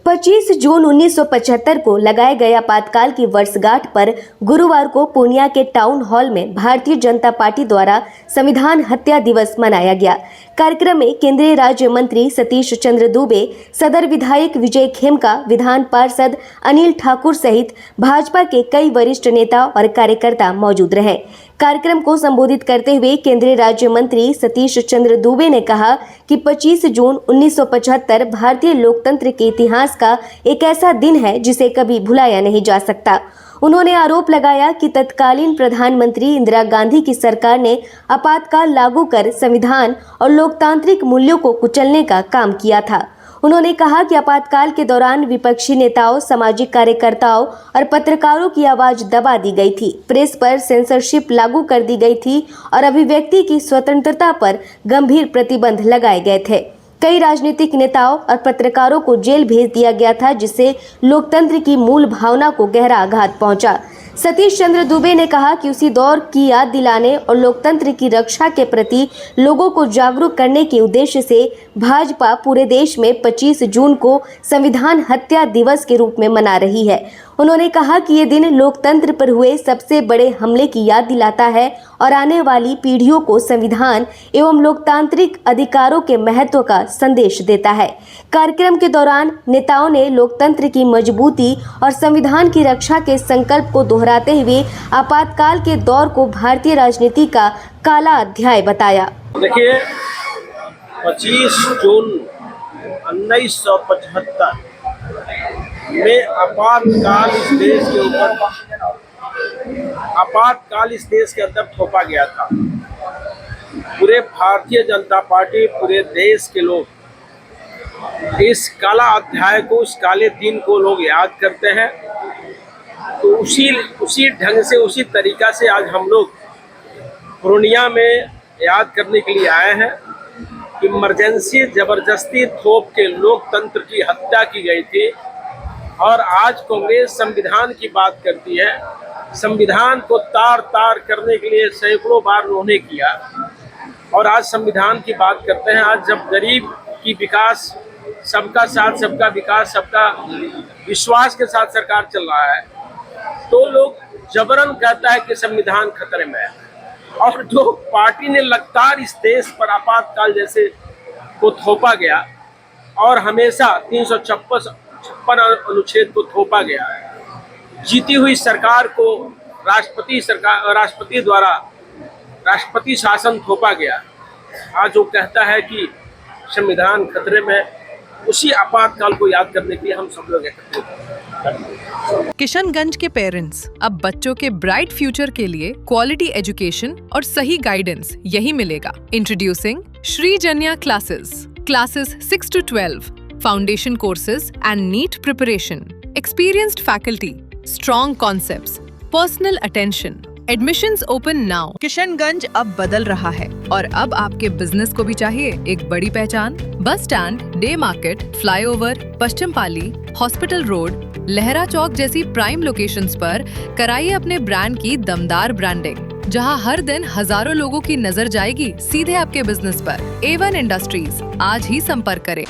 25 जून 1975 को लगाए गए आपातकाल की वर्षगांठ पर गुरुवार को पूर्णिया के टाउन हॉल में भारतीय जनता पार्टी द्वारा संविधान हत्या दिवस मनाया गया। कार्यक्रम में केंद्रीय राज्य मंत्री सतीश चंद्र दुबे, सदर विधायक विजय खेमका, विधान पार्षद अनिल ठाकुर सहित भाजपा के कई वरिष्ठ नेता और कार्यकर्ता मौजूद रहे। कार्यक्रम को संबोधित करते हुए केंद्रीय राज्य मंत्री सतीश चंद्र दुबे ने कहा कि 25 जून 1975 भारतीय लोकतंत्र के इतिहास का एक ऐसा दिन है जिसे कभी भुलाया नहीं जा सकता। उन्होंने आरोप लगाया कि तत्कालीन प्रधानमंत्री इंदिरा गांधी की सरकार ने आपातकाल लागू कर संविधान और लोकतांत्रिक मूल्यों को कुचलने का काम किया था। उन्होंने कहा कि आपातकाल के दौरान विपक्षी नेताओं, सामाजिक कार्यकर्ताओं और पत्रकारों की आवाज दबा दी गई थी, प्रेस पर सेंसरशिप लागू कर दी गई थी और अभिव्यक्ति की स्वतंत्रता पर गंभीर प्रतिबंध लगाए गए थे। कई राजनीतिक नेताओं और पत्रकारों को जेल भेज दिया गया था, जिससे लोकतंत्र की मूल भावना को गहरा आघात पहुंचा। सतीश चंद्र दुबे ने कहा कि उसी दौर की याद दिलाने और लोकतंत्र की रक्षा के प्रति लोगों को जागरूक करने के उद्देश्य से भाजपा पूरे देश में 25 जून को संविधान हत्या दिवस के रूप में मना रही है। उन्होंने कहा कि ये दिन लोकतंत्र पर हुए सबसे बड़े हमले की याद दिलाता है और आने वाली पीढ़ियों को संविधान एवं लोकतांत्रिक अधिकारों के महत्व का संदेश देता है। कार्यक्रम के दौरान नेताओं ने लोकतंत्र की मजबूती और संविधान की रक्षा के संकल्प को दोहराते हुए आपातकाल के दौर को भारतीय राजनीति का काला अध्याय बताया। देखिए, 25 जून 1975 में आपातकाल इस देश के अंदर थोपा गया था। पूरे भारतीय जनता पार्टी, पूरे देश के लोग इस काला अध्याय को, इस काले दिन को लोग याद करते हैं। तो उसी ढंग से, उसी तरीका से आज हम लोग पूर्णिया में याद करने के लिए आए हैं कि इमरजेंसी जबरदस्ती थोप के लोकतंत्र की हत्या की गई थी। और आज कांग्रेस संविधान की बात करती है। संविधान को तार-तार करने के लिए सैकड़ों बार उन्होंने किया और आज संविधान की बात करते हैं। आज जब गरीब की विकास, सबका साथ, सबका विकास, सबका विश्वास के साथ सरकार चल रहा है, तो लोग जबरन कहता है कि संविधान खतरे में है। और जो पार्टी ने लगातार इस देश पर आपातकाल जैसे को थोपा गया और हमेशा 356 अनुच्छेद को थोपा गया, जीती हुई सरकार को राष्ट्रपति द्वारा राष्ट्रपति शासन थोपा गया। आज वो कहता है कि संविधान खतरे में, उसी आपातकाल को याद करने के लिए हम सब लोग एकत्रित हैं। किशनगंज के पेरेंट्स अब बच्चों के ब्राइट फ्यूचर के लिए क्वालिटी एजुकेशन और सही गाइडेंस यही मिलेगा। Introducing Shri Janya classes 6 to 12, foundation courses and NEET preparation, experienced faculty, strong concepts, personal attention. Admissions open now. Kishanganj अब बदल रहा है और अब आपके बिजनेस को भी चाहिए एक बड़ी पहचान। Bus stand, day market, flyover, Paschim Pali, hospital road, Lahra Chowk जैसी प्राइम लोकेशंस पर कराइए अपने ब्रांड की दमदार ब्रांडिंग, जहां हर दिन हजारों लोगों की नजर जाएगी सीधे आपके बिजनेस पर। A1 इंडस्ट्रीज, आज ही संपर्क करें।